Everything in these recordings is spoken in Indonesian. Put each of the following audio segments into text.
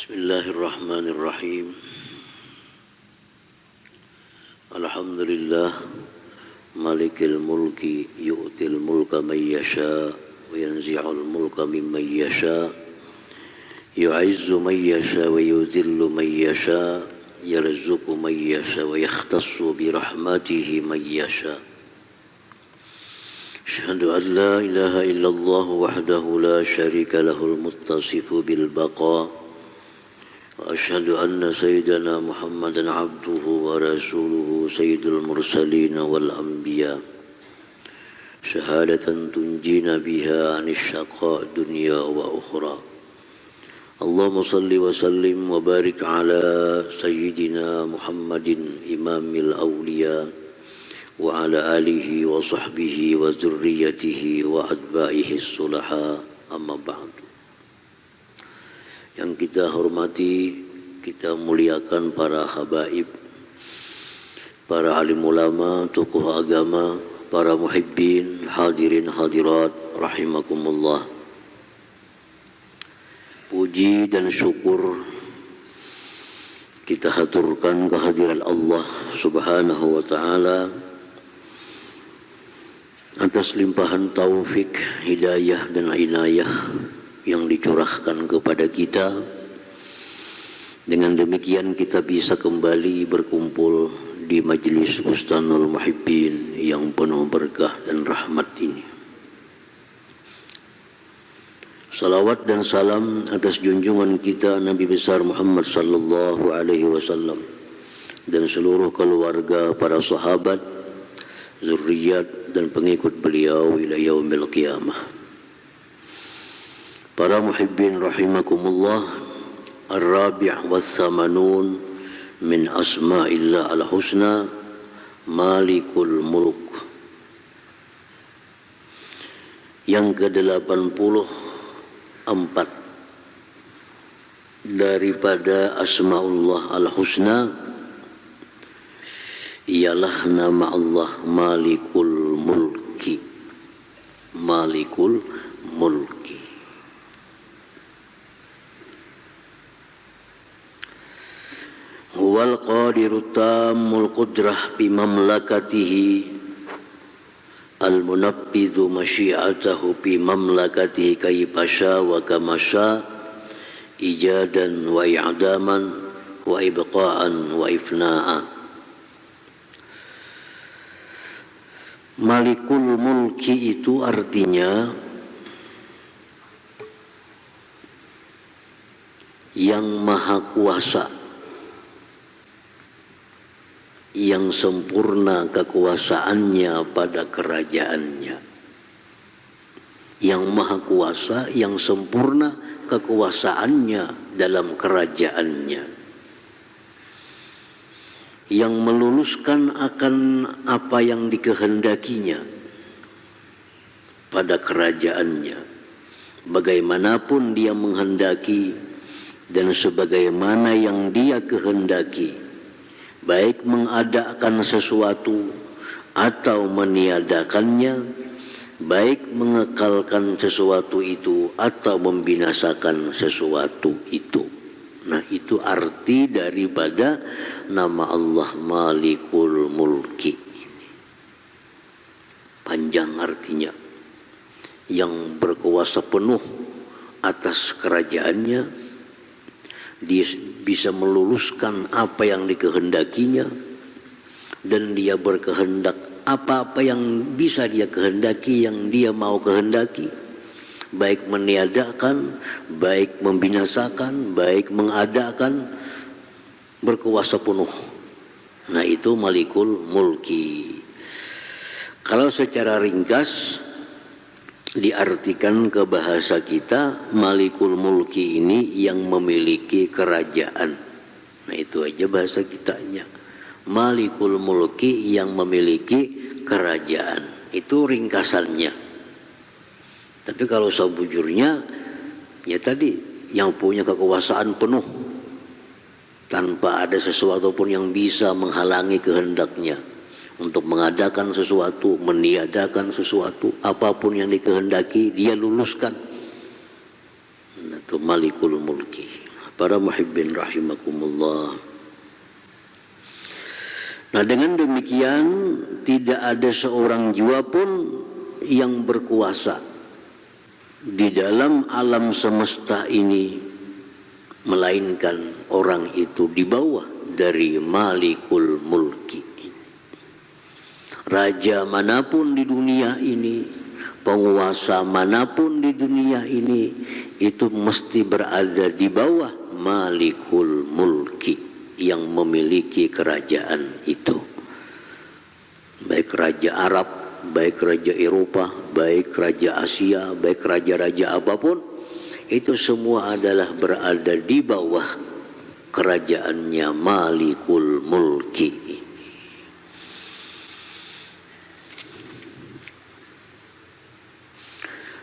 Bismillahirrahmanirrahim. Alhamdulillah malikil mulki yu'til mulka man yasha wa yanzi'ul mulka mimman yasha yu'izzu man yasha wa yudhillu man yasha yarzuqu man yasha wa yakhtassu bi rahmatihi man yasha. Asyhadu an la ilaha illallah wahdahu la syarika lahul muttasifu bil baqa. وأشهد أن سيدنا محمدا عبده ورسوله سيد المرسلين والأنبياء شهادة تنجينا بها عن الشقاء دنيا وأخرى. اللهم صل وسلم وبارك على سيدنا محمد إمام الأولياء وعلى آله وصحبه وذريته وأتباعه الصلحاء. أما بعد. Yang kita hormati, kita muliakan para habaib, para alim ulama, tokoh agama, para muhibbin, hadirin hadirat, rahimakumullah. Puji dan syukur kita haturkan kehadiran Allah subhanahu wa ta'ala atas limpahan taufik, hidayah dan inayah yang dicurahkan kepada kita. Dengan demikian kita bisa kembali berkumpul di majlis Bustanul Muhibbin yang penuh berkah dan rahmat ini. Salawat dan salam atas junjungan kita Nabi besar Muhammad sallallahu alaihi wasallam dan seluruh keluarga, para sahabat, zuriat dan pengikut beliau ila yaumil qiyamah. Para muhibbin rahimakumullah, ar-rabi' was-samanun min asma'illah al-husna malikul mulk. Yang ke-84 daripada asma'ullah al-husna ialah nama Allah malikul mulki. Malikul mulki. Huwal qadiru tammul qudrah bi mamlakatihi al-munabbidhu masyi'atahu bi mamlakatihi kayfasha wa kamasha ijadan wa i'daman wa ibqa'an wa ifna'a. Malikul mulki itu artinya yang maha kuasa, yang sempurna kekuasaannya pada kerajaannya. Yang maha kuasa, yang sempurna kekuasaannya dalam kerajaannya. Yang meluluskan akan apa yang dikehendakinya pada kerajaannya. Bagaimanapun dia menghendaki dan sebagaimana yang dia kehendaki, baik mengadakan sesuatu atau meniadakannya, baik mengekalkan sesuatu itu atau membinasakan sesuatu itu. Nah, itu arti daripada nama Allah Malikul Mulki. Panjang artinya. Yang berkuasa penuh atas kerajaannya, dia bisa meluluskan apa yang dikehendakinya, dan dia berkehendak apa-apa yang bisa dia kehendaki, yang dia mau kehendaki, baik meniadakan, baik membinasakan, baik mengadakan, berkuasa penuh. Nah, itu Malikul Mulki. Kalau secara ringkas diartikan ke bahasa kita, Malikul Mulki ini yang memiliki kerajaan. Nah, itu aja bahasa kitanya. Malikul Mulki yang memiliki kerajaan. Itu ringkasannya. Tapi kalau sebujurnya, ya tadi, yang punya kekuasaan penuh tanpa ada sesuatu pun yang bisa menghalangi kehendaknya untuk mengadakan sesuatu, meniadakan sesuatu, apapun yang dikehendaki dia luluskan. Itu Malikul Mulki. para muhibbin rahimakumullah. Nah, dengan demikian tidak ada seorang jiwa pun yang berkuasa di dalam alam semesta ini melainkan orang itu di bawah dari Malikul Mulki. Raja manapun di dunia ini, penguasa manapun di dunia ini, itu mesti berada di bawah Malikul Mulki yang memiliki kerajaan itu. Baik Raja Arab, baik Raja Eropa, baik Raja Asia, baik raja-raja apapun, itu semua adalah berada di bawah kerajaannya Malikul Mulki.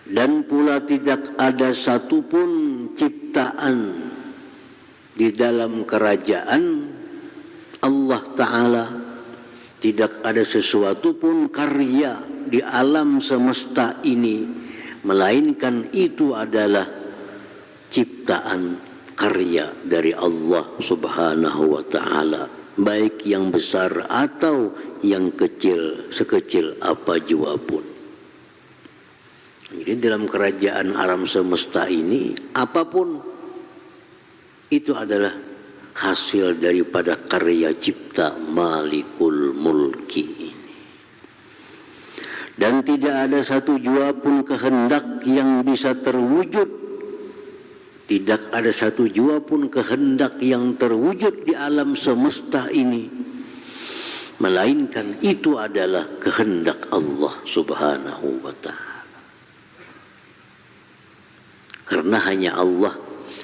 Dan pula tidak ada satupun ciptaan di dalam kerajaan Allah Ta'ala, tidak ada sesuatu pun karya di alam semesta ini, melainkan itu adalah ciptaan karya dari Allah Subhanahu wa Ta'ala, baik yang besar atau yang kecil, sekecil apa jua pun. Jadi dalam kerajaan alam semesta ini, apapun itu adalah hasil daripada karya cipta Malikul Mulki ini. Dan tidak ada satu jua pun kehendak yang bisa terwujud, tidak ada satu jua pun kehendak yang terwujud di alam semesta ini, melainkan itu adalah kehendak Allah Subhanahu wa Ta'ala. Karena hanya Allah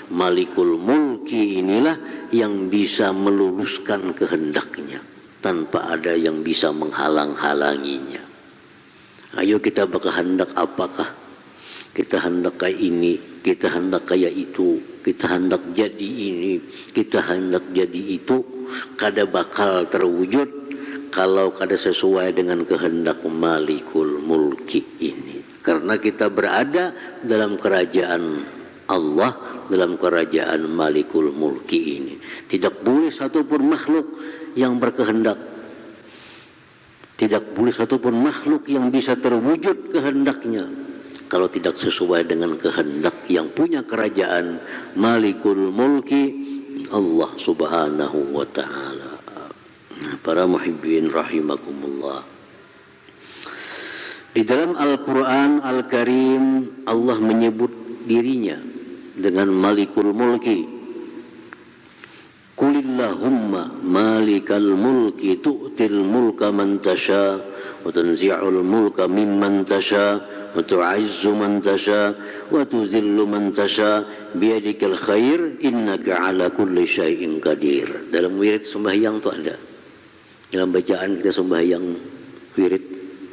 Malikul Mulki inilah yang bisa meluruskan kehendaknya tanpa ada yang bisa menghalang-halanginya. Ayo kita berkehendak apakah? Kita hendak kayak ini, kita hendak kayak itu, kita hendak jadi ini, kita hendak jadi itu, kada bakal terwujud kalau kada sesuai dengan kehendak Malikul Mulki ini. Karena kita berada dalam kerajaan Allah, dalam kerajaan Malikul Mulki ini. Tidak boleh satupun makhluk yang berkehendak, tidak boleh satupun makhluk yang bisa terwujud kehendaknya kalau tidak sesuai dengan kehendak yang punya kerajaan Malikul Mulki, Allah Subhanahu wa Ta'ala. Para muhibbin rahimakumullah. Di dalam Al-Quran Al-Karim Allah menyebut dirinya dengan Malikul Mulki. Qulillahumma malikal mulki tu'til mulka man tasha wa tanzi'ul mulka mimman tasha wa tu'izzu man tasha wa tuzillu man tasha biyadikal khair innaka ala kulli syai'in qadir. Dalam wirid sembahyang itu ada. Dalam bacaan kita sembahyang wirid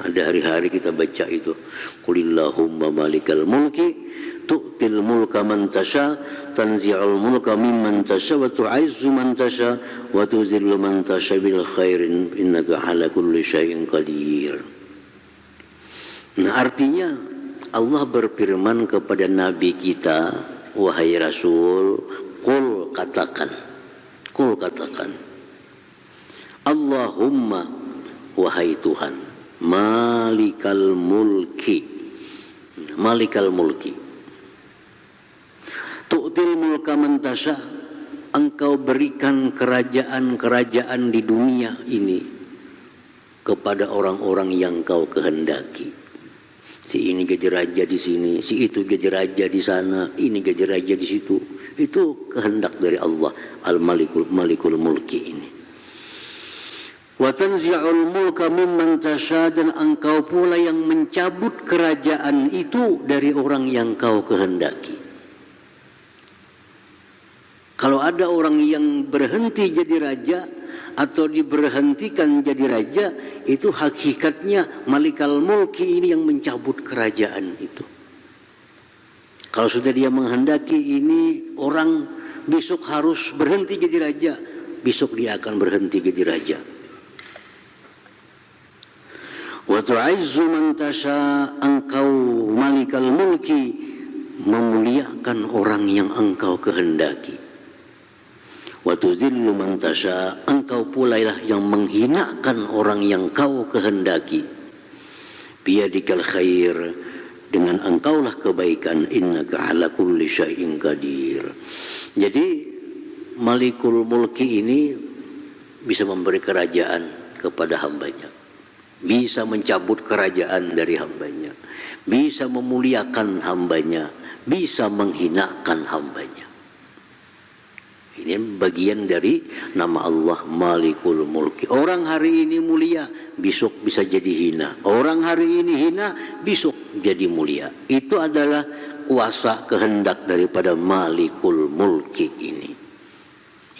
ada, hari-hari kita baca itu. Qulillahumma malikal mulki tu'til mulka man tasha tanzi'ul mulka mimman tasha wa tu'izzu man tasha wa tuzillu man tasha bil khairin innaka ala kulli syai'in qadir. Nah, artinya Allah berfirman kepada Nabi kita, wahai Rasul, qul katakan, Allahumma, wahai Tuhan, Malikal Mulki, tu'til mulka man tasha, engkau berikan kerajaan-kerajaan di dunia ini kepada orang-orang yang kau kehendaki. Si ini jadi raja di sini, si itu jadi raja di sana, ini jadi raja di situ. Itu kehendak dari Allah Al-Malikul Mulki ini. Wa tanzi'ul mulka mimman tasha, dan engkau pula yang mencabut kerajaan itu dari orang yang kau kehendaki. Kalau ada orang yang berhenti jadi raja atau diberhentikan jadi raja, itu hakikatnya Malikal Mulki ini yang mencabut kerajaan itu. Kalau sudah dia menghendaki ini orang besok harus berhenti jadi raja, besok dia akan berhenti jadi raja. Wa tu'izzu man tasha, engkau Malikal Mulki memuliakan orang yang engkau kehendaki. Wa tuzillu man tasha, engkau pula lah yang menghinakan orang yang kau kehendaki. Biyadikal khair, dengan engkaulah kebaikan, innaka ala kulli syai'in qadir. Jadi Malikul Mulki ini bisa memberi kerajaan kepada hambanya, bisa mencabut kerajaan dari hambanya, bisa memuliakan hambanya, bisa menghinakan hambanya. Ini bagian dari nama Allah Malikul Mulki. Orang hari ini mulia, besok bisa jadi hina. Orang hari ini hina, besok jadi mulia. Itu adalah kuasa kehendak daripada Malikul Mulki ini.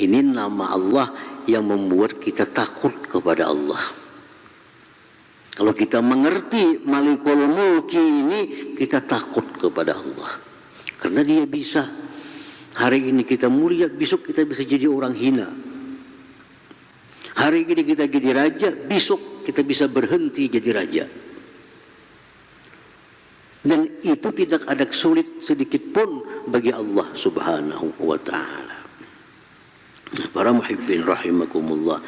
Ini nama Allah yang membuat kita takut kepada Allah. Kalau kita mengerti Malikul Mulki ini, kita takut kepada Allah. Karena dia bisa. Hari ini kita mulia, besok kita bisa jadi orang hina. Hari ini kita jadi raja, besok kita bisa berhenti jadi raja. Dan itu tidak ada sulit sedikit pun bagi Allah Subhanahu wa ta'ala. Para muhibbin rahimakumullah.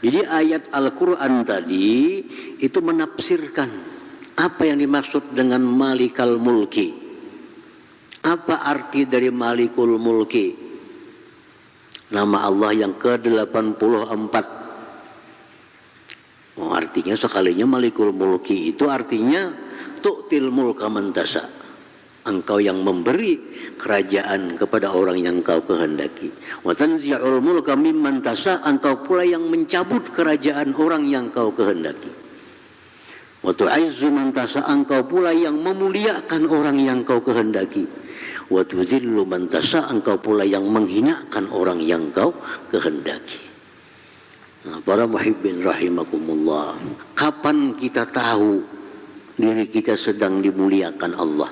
Jadi ayat Al-Quran tadi itu menafsirkan apa yang dimaksud dengan Malikal Mulki. Apa arti dari Malikul Mulki? Nama Allah yang ke-84. Artinya sekalinya Malikul Mulki itu artinya tu'til mulka man tasha. Engkau yang memberi kerajaan kepada orang yang kau kehendaki. Wa tanzi'ul mulka mimman tasha, engkau pula yang mencabut kerajaan orang yang kau kehendaki. Wa tu'izzu man tasha, engkau pula yang memuliakan orang yang kau kehendaki. Wa tuzillu man tasha, engkau pula yang menghinakan orang yang kau kehendaki. Nah, para muhibbin rahimakumullah, kapan kita tahu diri kita sedang dimuliakan Allah?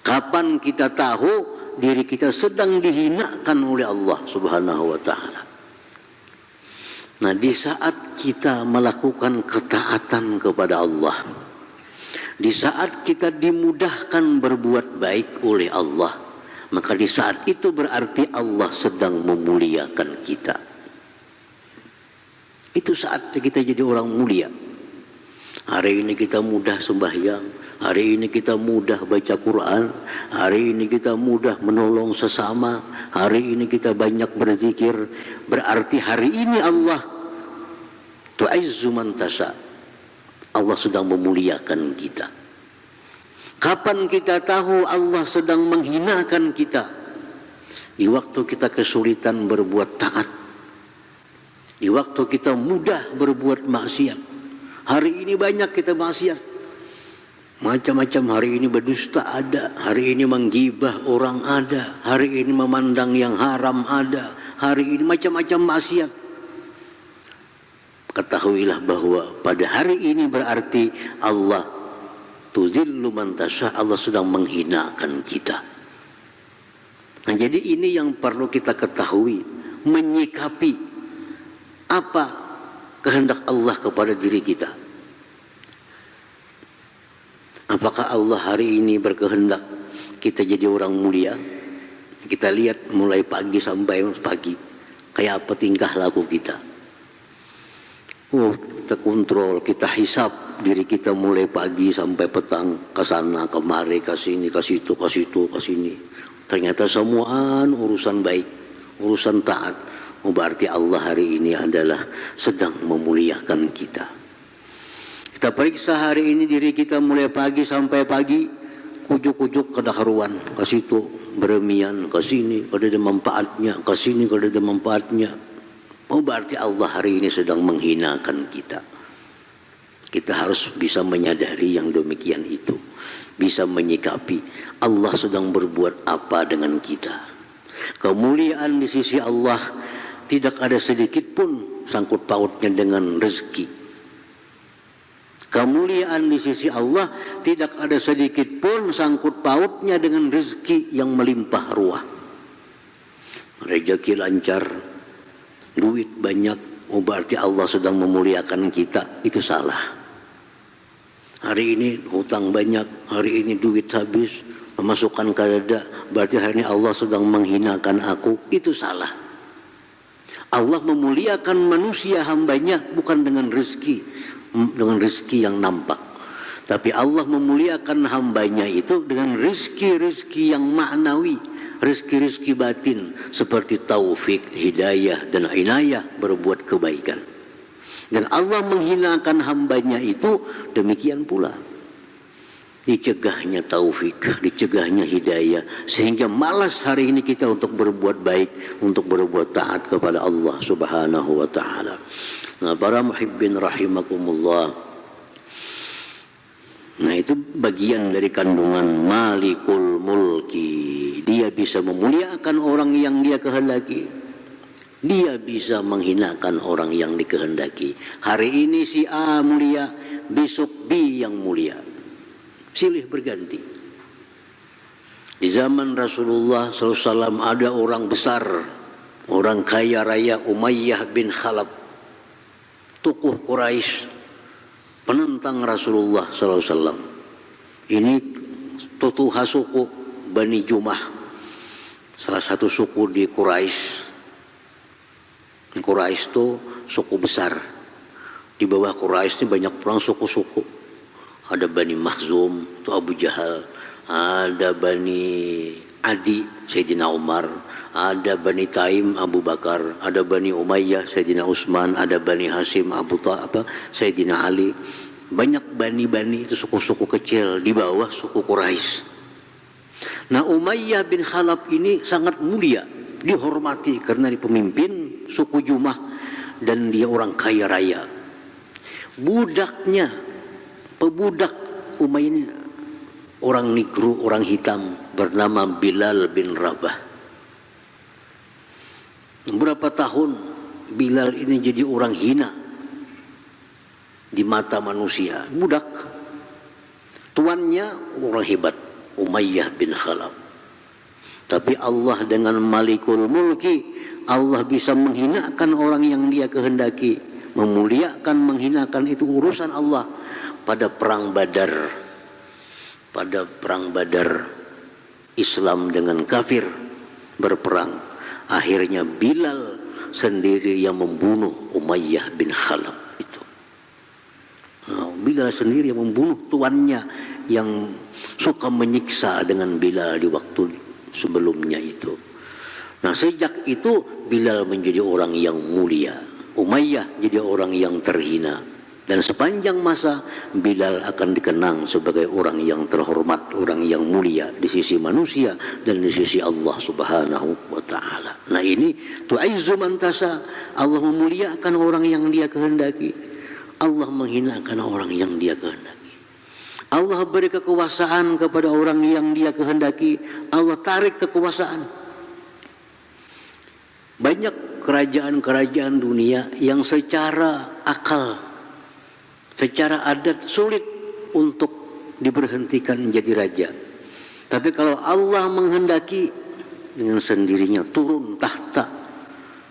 Kapan kita tahu diri kita sedang dihinakan oleh Allah Subhanahu wa ta'ala? Nah, di saat kita melakukan ketaatan kepada Allah, di saat kita dimudahkan berbuat baik oleh Allah, maka di saat itu berarti Allah sedang memuliakan kita. Itu saatnya kita jadi orang mulia. Hari ini kita mudah sembahyang, hari ini kita mudah baca Quran, hari ini kita mudah menolong sesama, hari ini kita banyak berzikir. Berarti hari ini Allah tu'izzu man tasha, Allah sedang memuliakan kita. Kapan kita tahu Allah sedang menghinakan kita? Di waktu kita kesulitan berbuat taat, di waktu kita mudah berbuat maksiat. Hari ini banyak kita maksiat, macam-macam. Hari ini berdusta ada, hari ini menggibah orang ada, hari ini memandang yang haram ada, hari ini macam-macam maksiat. Ketahuilah bahwa pada hari ini berarti Allah tuzillu man tasha, Allah sedang menghinakan kita. Nah, jadi ini yang perlu kita ketahui, menyikapi apa kehendak Allah kepada diri kita. Apakah Allah hari ini berkehendak kita jadi orang mulia? Kita lihat mulai pagi sampai pagi, kayak apa tingkah laku kita. Kita kontrol, kita hisap diri kita mulai pagi sampai petang, ke sana kemari, ke sini, ke situ, ke situ, ke sini. Ternyata semuaan urusan baik, urusan taat. Berarti Allah hari ini adalah sedang memuliakan kita. Kita periksa hari ini diri kita mulai pagi sampai pagi, kujuk-kujuk kada karuan, ke situ beremian, ke sini kada ada manfaatnya, ke sini kada ada manfaatnya. Berarti Allah hari ini sedang menghinakan kita. Kita harus bisa menyadari yang demikian itu, bisa menyikapi Allah sedang berbuat apa dengan kita. Kemuliaan di sisi Allah tidak ada sedikit pun sangkut pautnya dengan rezeki. Kemuliaan di sisi Allah tidak ada sedikit pun sangkut pautnya dengan rezeki yang melimpah ruah. Rezeki lancar, duit banyak, berarti Allah sedang memuliakan kita. Itu salah. Hari ini hutang banyak, hari ini duit habis, pemasukan kada ada, berarti hari ini Allah sedang menghinakan aku. Itu salah. Allah memuliakan manusia hambanya bukan dengan rezeki yang nampak, tapi Allah memuliakan hambanya itu dengan rezeki-rezeki yang maknawi, rezeki-rezeki batin seperti taufik, hidayah dan inayah berbuat kebaikan. Dan Allah menghinakan hambanya itu demikian pula. Dicegahnya taufik, dicegahnya hidayah, sehingga malas hari ini kita untuk berbuat baik, untuk berbuat taat kepada Allah Subhanahu wa taala. Nah, para muhibbin rahimakumullah. Nah, itu bagian dari kandungan Malikul Mulki. Dia bisa memuliakan orang yang dia kehendaki. Dia bisa menghinakan orang yang dikehendaki. Hari ini si A mulia, besok B yang mulia. Silih berganti. Di zaman Rasulullah SAW ada orang besar, orang kaya raya, Umayyah bin Khalaf, tokoh Quraisy, penentang Rasulullah SAW. Ini tutuha suku Bani Jumah, salah satu suku di Quraisy. Quraisy itu suku besar. Di bawah Quraisy ini banyak perang suku-suku. Ada Bani Makhzum, itu Abu Jahal. Ada Bani Adi, Sayyidina Umar. Ada Bani Taim, Abu Bakar. Ada Bani Umayyah, Sayyidina Utsman. Ada Bani Hashim, Sayyidina Ali. Banyak bani-bani itu suku-suku kecil di bawah suku Quraisy. Nah, Umayyah bin Khalaf ini sangat mulia, dihormati karena dia pemimpin suku Jumah dan dia orang kaya raya. Pebudak Umayyah ini orang Negro, orang hitam bernama Bilal bin Rabah. Berapa tahun Bilal ini jadi orang hina di mata manusia. Budak, tuannya orang hebat, Umayyah bin Khalaf. Tapi Allah dengan Malikul Mulki, Allah bisa menghinakan orang yang dia kehendaki, memuliakan, menghinakan, itu urusan Allah. Pada perang Badar, Islam dengan kafir berperang. Akhirnya Bilal sendiri yang membunuh Umayyah bin Khalaf itu. Nah, Bilal sendiri yang membunuh tuannya yang suka menyiksa dengan Bilal di waktu sebelumnya itu. Nah, sejak itu Bilal menjadi orang yang mulia, Umayyah jadi orang yang terhina. Dan sepanjang masa Bilal akan dikenang sebagai orang yang terhormat, orang yang mulia di sisi manusia dan di sisi Allah Subhanahu wa taala. Nah, ini tu'izzu man tasha, Allah memuliakan orang yang dia kehendaki, Allah menghinakan orang yang dia kehendaki. Allah beri kekuasaan kepada orang yang dia kehendaki, Allah tarik kekuasaan. Banyak kerajaan-kerajaan dunia yang secara akal, secara adat sulit untuk diberhentikan menjadi raja. Tapi kalau Allah menghendaki, dengan sendirinya turun tahta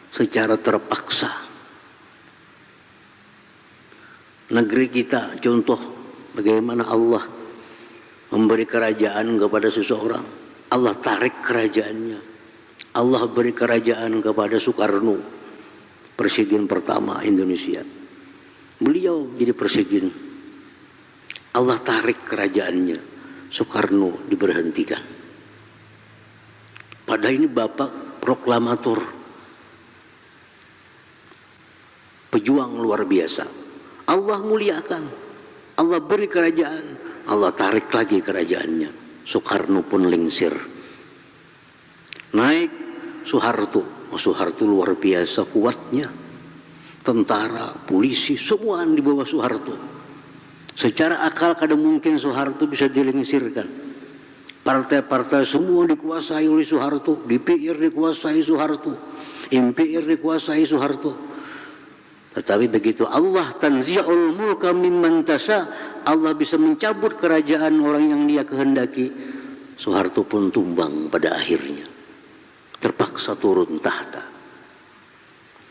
secara terpaksa. Negeri kita contoh bagaimana Allah memberi kerajaan kepada seseorang, Allah tarik kerajaannya. Allah beri kerajaan kepada Soekarno, presiden pertama Indonesia. Beliau jadi presiden, Allah tarik kerajaannya, Soekarno diberhentikan. Padahal ini bapak proklamator, pejuang luar biasa. Allah muliakan, Allah beri kerajaan, Allah tarik lagi kerajaannya. Soekarno pun lingsir. Naik Soeharto, Soeharto luar biasa kuatnya. Tentara, polisi, semua di bawah Soeharto. Secara akal kadang mungkin Soeharto bisa dilingsirkan. Partai-partai semua dikuasai oleh Soeharto, DPR dikuasai Soeharto, MPR dikuasai Soeharto. Tetapi begitu Allah tanzi'ul mulka mimman tasha, Allah bisa mencabut kerajaan orang yang dia kehendaki. Soeharto pun tumbang pada akhirnya, terpaksa turun tahta.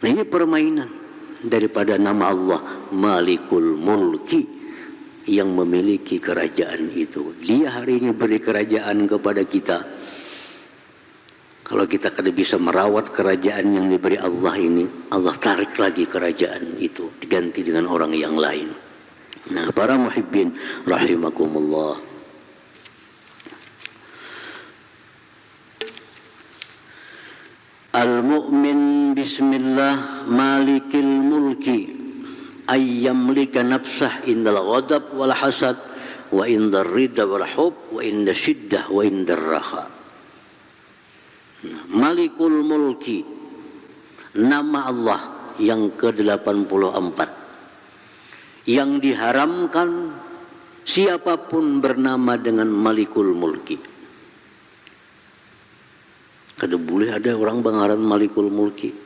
Nah, ini permainan daripada nama Allah Malikul Mulki yang memiliki kerajaan itu. Dia hari ini beri kerajaan kepada kita. Kalau kita kada bisa merawat kerajaan yang diberi Allah ini, Allah tarik lagi kerajaan itu, diganti dengan orang yang lain. Nah, para muhibbin rahimakumullah. Al-mu'min bismillah malikil mulki ayyamlika nafsah indal ghadab wal hasad wa indar ridha wal hub wa indar syiddah wa indar raha. Malikul mulki, nama Allah yang ke-84 yang diharamkan siapapun bernama dengan Malikul mulki. Kada boleh ada orang bangaran Malikul mulki.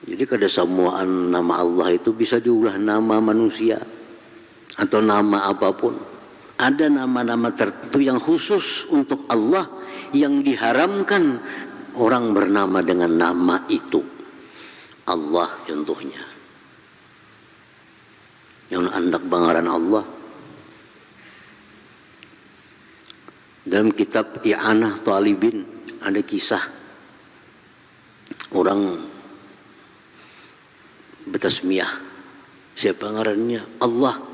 Jadi kada samuaan nama Allah itu bisa diulah nama manusia atau nama apapun. Ada nama-nama tertentu yang khusus untuk Allah yang diharamkan orang bernama dengan nama itu. Allah contohnya. Yang andak bangaran Allah. Dalam kitab I'anah Talibin ada kisah orang bertasmiyah. Siapa ngarannya? Allah.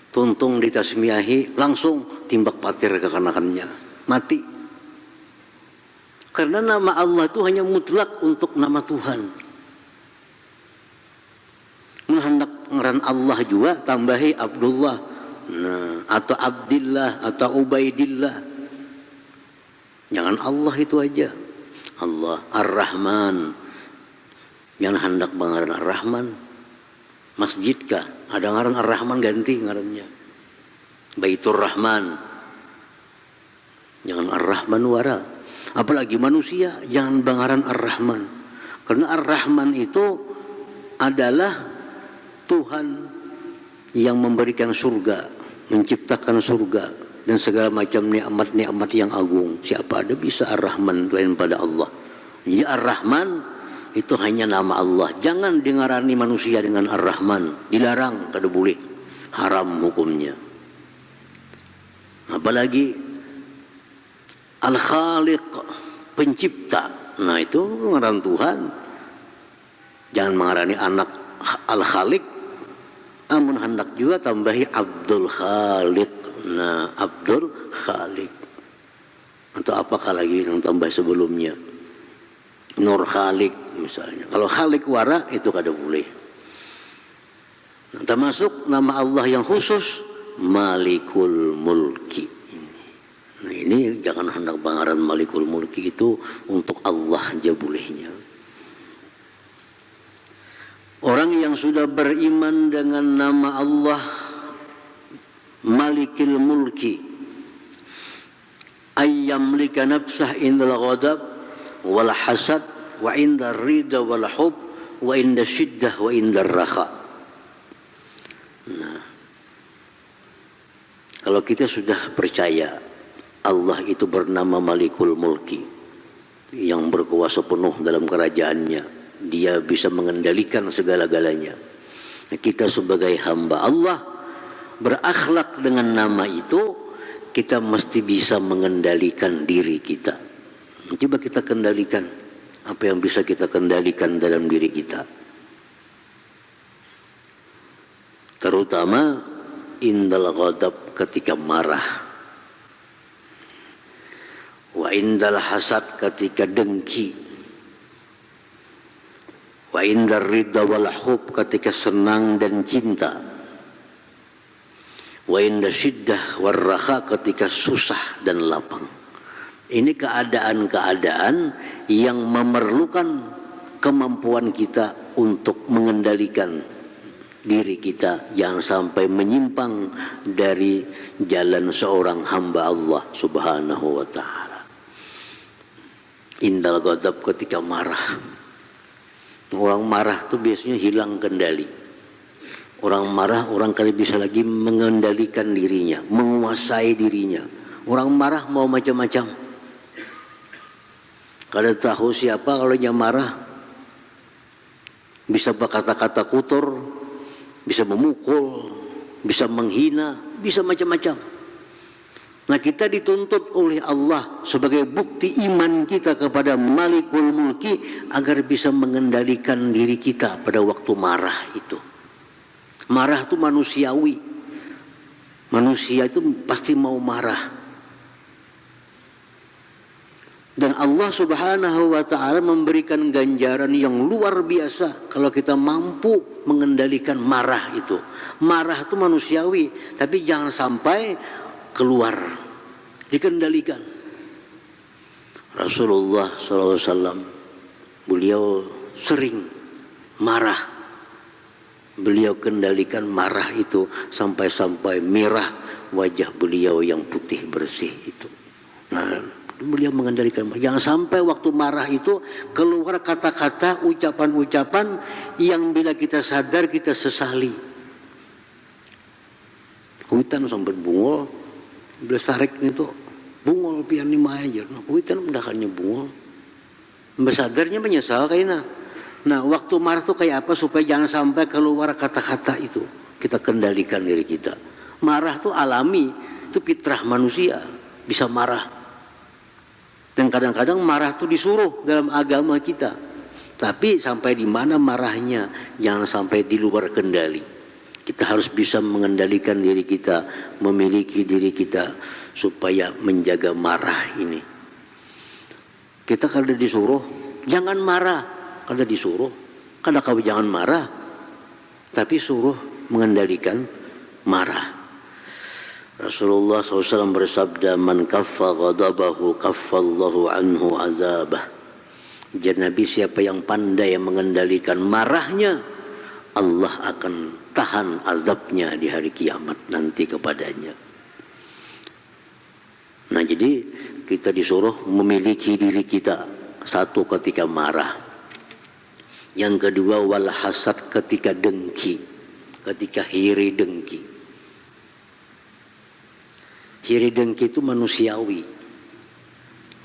Tuntung ditasmiahi, langsung timbak patir ke kanakannya, mati. Karena nama Allah itu hanya mutlak untuk nama Tuhan. Hendak ngaran Allah juga tambahi Abdullah, nah, atau Abdillah atau Ubaidillah. Jangan Allah itu aja. Allah Ar-Rahman. Jangan hendak bangaran Ar-Rahman. Masjid kah? Ada ngaran Ar-Rahman ganti ngarannya. Baitur Rahman. Jangan Ar-Rahman wara. Apalagi manusia, jangan bangaran Ar-Rahman. Karena Ar-Rahman itu adalah Tuhan yang memberikan surga, menciptakan surga dan segala macam nikmat-nikmat yang agung. Siapa ada bisa Ar-Rahman lain pada Allah. Jadi Ar-Rahman itu hanya nama Allah. Jangan dengarani manusia dengan Ar-Rahman. Dilarang, kada boleh. Haram hukumnya. Apalagi Al-Khaliq, pencipta. Nah itu ngaran Tuhan. Jangan mengarani anak Al-Khaliq. Amun hendak juga tambahi Abdul Khaliq. Nah, Abdul Khaliq. Atau apakah lagi yang tambah sebelumnya? Nur Khaliq misalnya. Kalau Khaliq wara itu kada boleh. Nah, termasuk nama Allah yang khusus Malikul Mulki. Nah, ini jangan hendak bangaran Malikul Mulki itu untuk Allah aja bolehnya. Orang yang sudah beriman dengan nama Allah Malikil Mulki ayyamlika nafsah indal ghadab wal hasad wa indar ridha wal hub wa indar syiddah wa indar raha. Nah, kalau kita sudah percaya Allah itu bernama Malikul Mulki yang berkuasa penuh dalam kerajaannya, dia bisa mengendalikan segala-galanya. Nah, kita sebagai hamba Allah berakhlak dengan nama itu, kita mesti bisa mengendalikan diri kita. Coba kita kendalikan apa yang bisa kita kendalikan dalam diri kita. Terutama indal ghadab, ketika marah. Wa indal hasad, ketika dengki. Wa indar ridha wal hub, ketika senang dan cinta. Wa indar syiddah wal raha, ketika susah dan lapang. Ini keadaan-keadaan yang memerlukan kemampuan kita untuk mengendalikan diri kita, jangan sampai menyimpang dari jalan seorang hamba Allah subhanahu wa ta'ala. Indal ghadab, ketika marah. Orang marah itu biasanya hilang kendali. Orang marah, orang kali bisa lagi mengendalikan dirinya, menguasai dirinya. Orang marah mau macam-macam. Kada tahu siapa kalau dia marah, bisa berkata-kata kotor, bisa memukul, bisa menghina, bisa macam-macam. Nah, kita dituntut oleh Allah sebagai bukti iman kita kepada Malikul Mulki agar bisa mengendalikan diri kita pada waktu marah itu. Marah itu manusiawi. Manusia itu pasti mau marah. Dan Allah Subhanahu wa ta'ala memberikan ganjaran yang luar biasa kalau kita mampu mengendalikan marah itu. Marah itu manusiawi, tapi jangan sampai keluar, dikendalikan. Rasulullah SAW, beliau sering marah. Beliau kendalikan marah itu sampai-sampai merah wajah beliau yang putih bersih itu. Nah, beliau mengendalikan. Jangan sampai waktu marah itu keluar kata-kata, ucapan-ucapan yang bila kita sadar kita sesali. Hutan sampai bungol, bila sarek itu bungol pian ni aja. Nah, hutan mendakannya bungol. Bersadarnya menyesal kayaknya. Nah, waktu marah itu kayak apa supaya jangan sampai keluar kata-kata itu. Kita kendalikan diri kita. Marah itu alami, itu fitrah manusia, bisa marah. Dan kadang-kadang marah itu disuruh dalam agama kita. Tapi sampai di mana marahnya, jangan sampai di luar kendali. Kita harus bisa mengendalikan diri kita, memiliki diri kita supaya menjaga marah ini. Kita kalau disuruh, jangan marah. Kalau disuruh, kada kau jangan marah, tapi suruh mengendalikan marah. Rasulullah SAW bersabda, "Man kaffa ghadabahu kaffallahu anhu azabah." Jadi Nabi, siapa yang pandai mengendalikan marahnya, Allah akan tahan azabnya di hari kiamat nanti kepadanya. Nah, jadi kita disuruh memiliki diri kita. Satu, ketika marah. Yang kedua, wal hasad, ketika dengki, ketika hiri dengki. Hiri dengki itu manusiawi.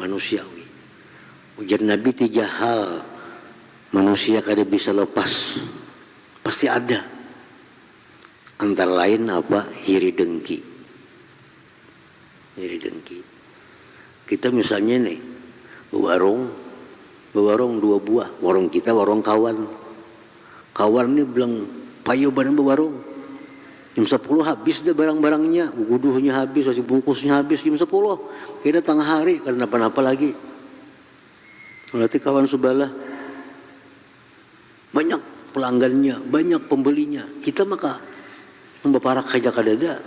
Manusiawi. Ujar Nabi, 3 hal manusia kada bisa lepas. Pasti ada. Antara lain apa? Hiri dengki. Hiri dengki. Kita misalnya nih, berwarung 2 buah, warung kita, warung kawan. Kawan ini bilang, payo barang berwarung. Jam 10 habis deh barang-barangnya, guduhnya habis, masih bungkusnya habis jam 10. Kita tengah hari, karena apa-apa lagi. Berarti kawan sebelah banyak pelanggannya, banyak pembelinya. Kita maka membaparak saja kadada.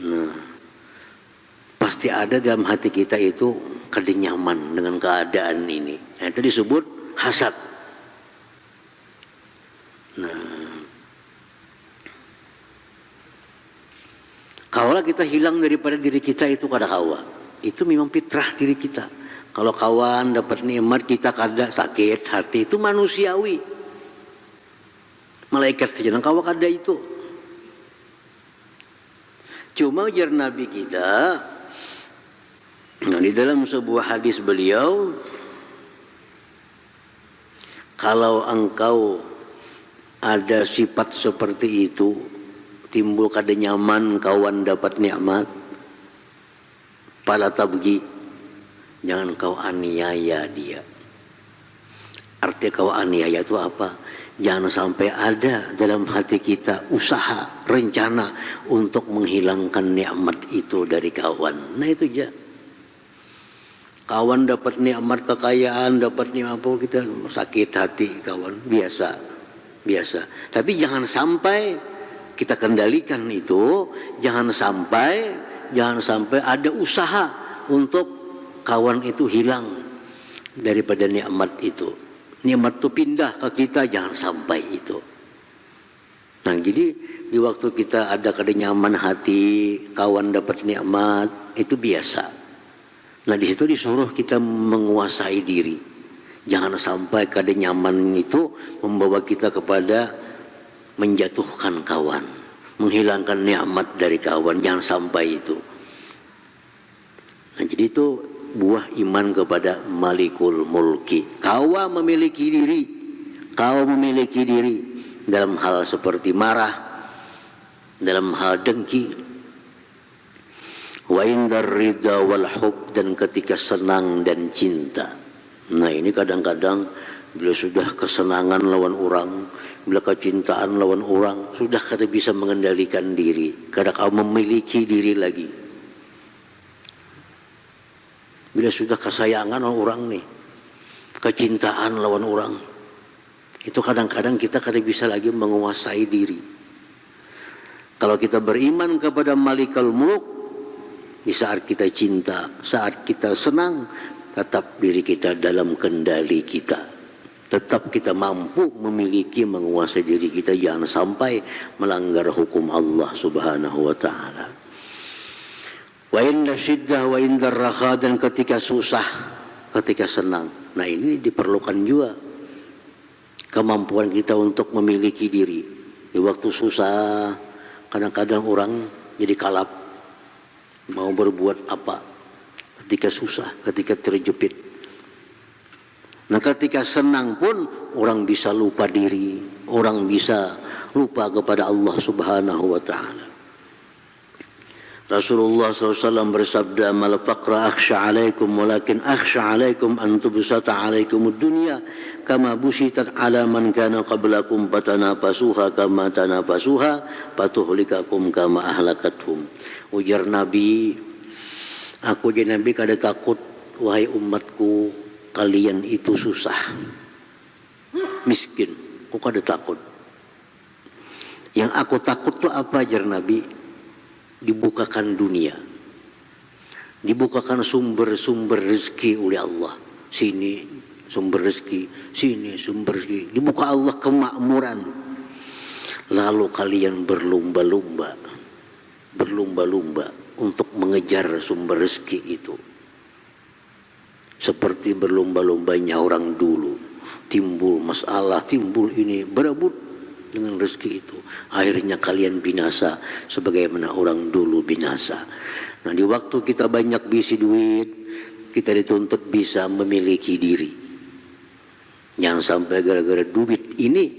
Nah, pasti ada dalam hati kita itu kada nyaman dengan keadaan ini. Nah, itu disebut hasad. Nah, kalau kita hilang daripada diri kita itu kada kawa. Itu memang fitrah diri kita. Kalau kawan dapat nikmat kita kada sakit hati, itu manusiawi. Malaikat saja nang kawa kada itu. Cuma ujar Nabi kita, nah, di dalam sebuah hadis beliau, kalau engkau ada sifat seperti itu, timbul kada nyaman kawan dapat nikmat, pala tabgi, jangan kau aniaya dia. Arti kau aniaya itu apa? Jangan sampai ada dalam hati kita usaha, rencana untuk menghilangkan nikmat itu dari kawan. Nah, itu aja. Kawan dapat nikmat kekayaan, dapat nikmat apa, kita sakit hati kawan, biasa. Tapi jangan sampai kita kendalikan itu, jangan sampai ada usaha untuk kawan itu hilang daripada nikmat itu. Nikmat itu pindah ke kita, jangan sampai itu. Nah, jadi di waktu kita ada kada nyaman hati, kawan dapat nikmat, itu biasa. Nah, di situ disuruh kita menguasai diri. Jangan sampai kada nyaman itu membawa kita kepada menjatuhkan kawan, menghilangkan nikmat dari kawan, jangan sampai itu. Nah, jadi itu buah iman kepada Malikul Mulki. Kau memiliki diri dalam hal seperti marah, dalam hal dengki, Wa indar ridha wal hub, dan ketika senang dan cinta. Nah ini kadang-kadang bila sudah kesenangan lawan orang, bila kecintaan lawan orang, sudah kada bisa mengendalikan diri, kada kau memiliki diri lagi. Bila sudah kesayangan lawan orang nih, kecintaan lawan orang, itu kadang-kadang kita kada bisa lagi menguasai diri. Kalau kita beriman kepada Malikul Mulk, di saat kita cinta, saat kita senang, tetap diri kita dalam kendali kita. Tetap kita mampu memiliki, menguasai diri kita, jangan sampai melanggar hukum Allah Subhanahu wa ta'ala. Wa inna syiddah wa inna raha, dan ketika susah, ketika senang. Nah ini diperlukan juga kemampuan kita untuk memiliki diri. Di waktu susah, kadang-kadang orang jadi kalap, mau berbuat apa ketika susah, ketika terjepit. Nah ketika senang pun orang bisa lupa diri, orang bisa lupa kepada Allah Subhanahu wa ta'ala. Rasulullah SAW bersabda, mal faqra akhsha alaikum walakin akhsha alaikum an tubsata alaikum dunya kama busitat ala man kana qablakum patanafasuha kama tanafasuha patuhlikakum kama ahlakathum. Ujar Nabi, aku jadi Nabi kada takut wahai umatku kalian itu susah, miskin, aku kada takut. Yang aku takut tuh apa, ajar Nabi? Dibukakan dunia, dibukakan sumber-sumber rezeki oleh Allah. Sini sumber rezeki, sini sumber rezeki, dibuka Allah kemakmuran. Lalu kalian berlomba-lomba untuk mengejar sumber rezeki itu, seperti berlomba-lombanya orang dulu. Timbul masalah, timbul ini, berebut dengan rezeki itu, akhirnya kalian binasa sebagaimana orang dulu binasa. Nah di waktu kita banyak bisi duit, kita dituntut bisa memiliki diri. Jangan sampai gara-gara duit ini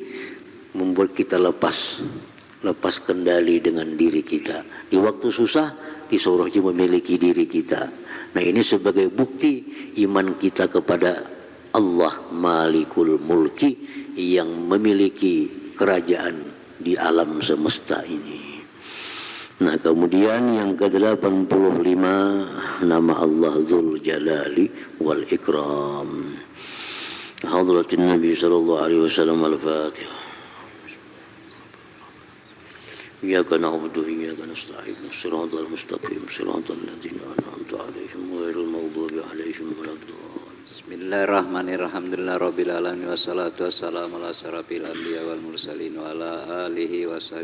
membuat kita lepas kendali dengan diri kita. Di waktu susah disuruh memiliki diri kita. Nah ini sebagai bukti iman kita kepada Allah Malikul Mulki yang memiliki kerajaan di alam semesta ini. Nah kemudian yang ke-85, nama Allah Dzul Jalali wal Ikram. Hadratin Nabi sallallahu alaihi wasallam, al-Fatihah. Iyyaka na'budu wa iyyaka nasta'in, shiratal mustaqim, shiratal ladzina an'amta 'alaihim ghairil maghdubi 'alaihim waladdallin. Bismillahirrahmanirrahim. Alhamdulillah rabbil alamin wassalatu wassalamu ala asyrafil anbiya wal mursalin wa ala alihi wa